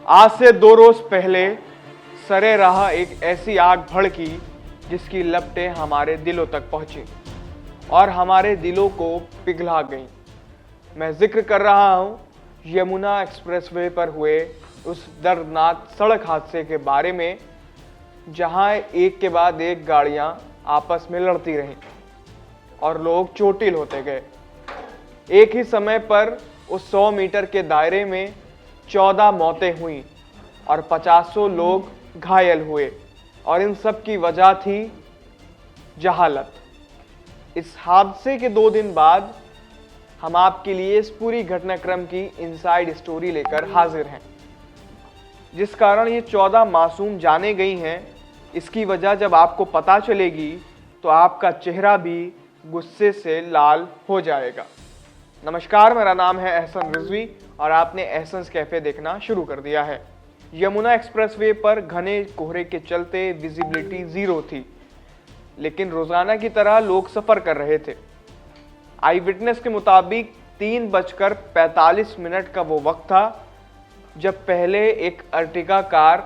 आज से 2 रोज पहले सरे राह एक ऐसी आग भड़की जिसकी लपटें हमारे दिलों तक पहुंची और हमारे दिलों को पिघला गईं। मैं जिक्र कर रहा हूं यमुना एक्सप्रेसवे पर हुए उस दर्दनाक सड़क हादसे के बारे में, जहां एक के बाद एक गाड़ियां आपस में लड़ती रहीं और लोग चोटिल होते गए। एक ही समय पर उस 100 मीटर के दायरे में 14 मौतें हुई और 50 लोग घायल हुए और इन सब की वजह थी जहालत। इस हादसे के 2 दिन बाद हम आपके लिए इस पूरी घटनाक्रम की इनसाइड स्टोरी लेकर हाजिर हैं। जिस कारण ये 14 मासूम जाने गई हैं, इसकी वजह जब आपको पता चलेगी तो आपका चेहरा भी गुस्से से लाल हो जाएगा। नमस्कार, मेरा नाम है एहसन रिजवी और आपने एहसन्स कैफे देखना शुरू कर दिया है। यमुना एक्सप्रेसवे पर घने कोहरे के चलते विजिबिलिटी 0 थी, लेकिन रोजाना की तरह लोग सफर कर रहे थे। आई विटनेस के मुताबिक 3:45 का वो वक्त था जब पहले एक अर्टिगा कार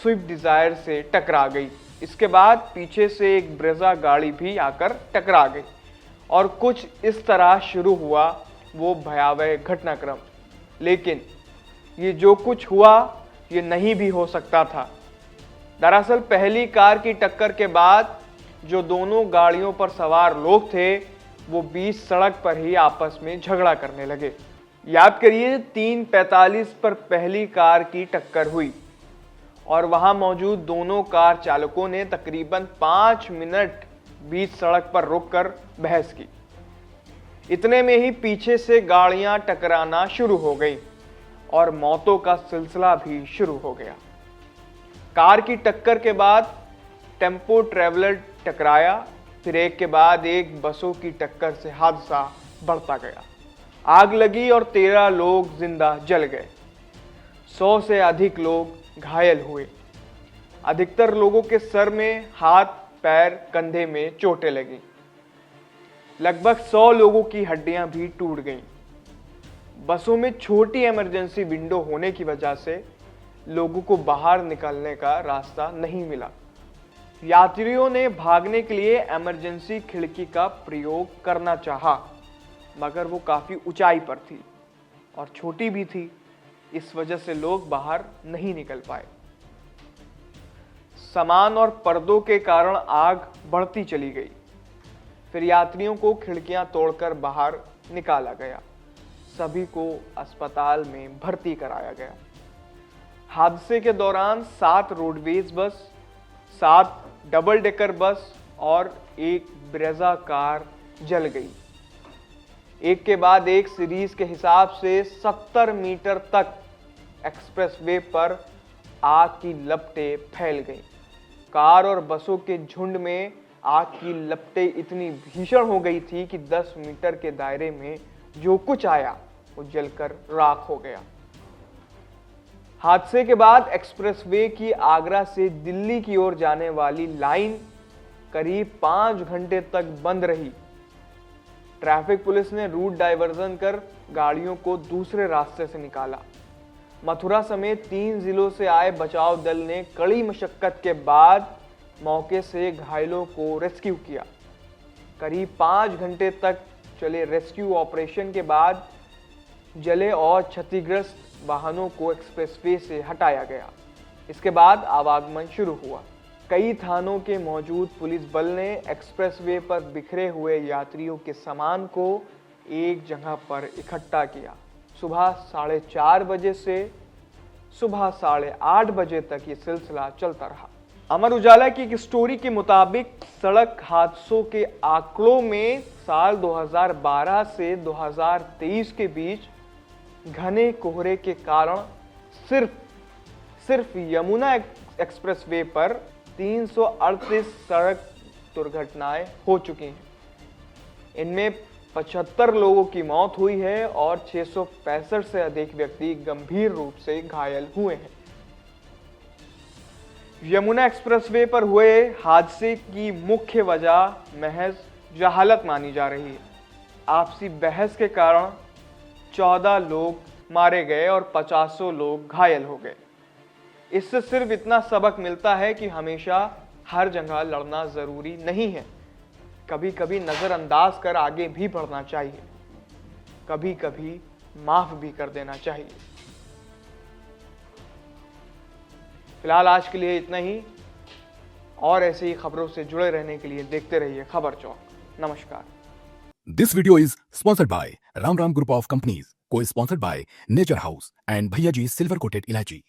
स्विफ्ट डिजायर से टकरा गई। इसके बाद पीछे से एक ब्रेजा गाड़ी भी आकर टकरा गई और कुछ इस तरह शुरू हुआ वो भयावह घटनाक्रम। लेकिन ये जो कुछ हुआ ये नहीं भी हो सकता था। दरअसल पहली कार की टक्कर के बाद जो दोनों गाड़ियों पर सवार लोग थे वो बीच सड़क पर ही आपस में झगड़ा करने लगे। याद करिए, 3:45 पर पहली कार की टक्कर हुई और वहां मौजूद दोनों कार चालकों ने तकरीबन 5 मिनट बीच सड़क पर रुककर बहस की। इतने में ही पीछे से गाड़ियां टकराना शुरू हो गई और मौतों का सिलसिला भी शुरू हो गया। कार की टक्कर के बाद टेम्पो ट्रैवलर टकराया, फिर एक के बाद एक बसों की टक्कर से हादसा बढ़ता गया। आग लगी और 13 लोग जिंदा जल गए। 100 से अधिक लोग घायल हुए। अधिकतर लोगों के सर में, हाथ, पैर, कंधे में चोटें लगीं। लगभग 100 लोगों की हड्डियां भी टूट गईं। बसों में छोटी इमरजेंसी विंडो होने की वजह से लोगों को बाहर निकलने का रास्ता नहीं मिला। यात्रियों ने भागने के लिए इमरजेंसी खिड़की का प्रयोग करना चाहा, मगर वो काफी ऊंचाई पर थी और छोटी भी थी। इस वजह से लोग बाहर नहीं निकल पाए। सामान और पर्दों के कारण आग बढ़ती चली गई। फिर यात्रियों को खिड़कियां तोड़कर बाहर निकाला गया। सभी को अस्पताल में भर्ती कराया गया। हादसे के दौरान 7 roadways bus, 7 double decker bus और एक ब्रेजा कार जल गई। एक के बाद एक सीरीज के हिसाब से 70 मीटर तक एक्सप्रेसवे पर आग की लपटें फैल गईं। कार और बसों के झुंड में आग की लपटें इतनी भीषण हो गई थी कि 10 मीटर के दायरे में जो कुछ आया वो जलकर राख हो गया। हादसे के बाद एक्सप्रेसवे की आगरा से दिल्ली की ओर जाने वाली लाइन करीब 5 घंटे तक बंद रही। ट्रैफिक पुलिस ने रूट डाइवर्जन कर गाड़ियों को दूसरे रास्ते से निकाला। मथुरा समेत 3 जिलों से आए बचाव दल ने कड़ी मशक्कत के बाद मौके से घायलों को रेस्क्यू किया। करीब 5 घंटे तक चले रेस्क्यू ऑपरेशन के बाद जले और क्षतिग्रस्त वाहनों को एक्सप्रेसवे से हटाया गया। इसके बाद आवागमन शुरू हुआ। कई थानों के मौजूद पुलिस बल ने एक्सप्रेसवे पर बिखरे हुए यात्रियों के सामान को एक जगह पर इकट्ठा किया। सुबह 4:30 बजे से सुबह 8:30 बजे तक ये सिलसिला चलता रहा। अमर उजाला की एक स्टोरी के मुताबिक सड़क हादसों के आंकड़ों में साल 2012 से 2023 के बीच घने कोहरे के कारण सिर्फ यमुना एक्सप्रेसवे पर 338 सड़क दुर्घटनाएं हो चुकी हैं। इनमें 75 लोगों की मौत हुई है और 665 से अधिक व्यक्ति गंभीर रूप से घायल हुए हैं। यमुना एक्सप्रेसवे पर हुए हादसे की मुख्य वजह महज जहालत मानी जा रही है। आपसी बहस के कारण 14 लोग मारे गए और 50 लोग घायल हो गए। इससे सिर्फ इतना सबक मिलता है कि हमेशा हर जगह लड़ना जरूरी नहीं है। कभी कभी नजरअंदाज कर आगे भी बढ़ना चाहिए, कभी कभी माफ भी कर देना चाहिए। फिलहाल आज के लिए इतना ही, और ऐसे ही खबरों से जुड़े रहने के लिए देखते रहिए खबर चौक। नमस्कार। This video is sponsored by Ram Ram Group of Companies, co-sponsored by Nature House and Bhaiya Ji Silver Coated Ilachi.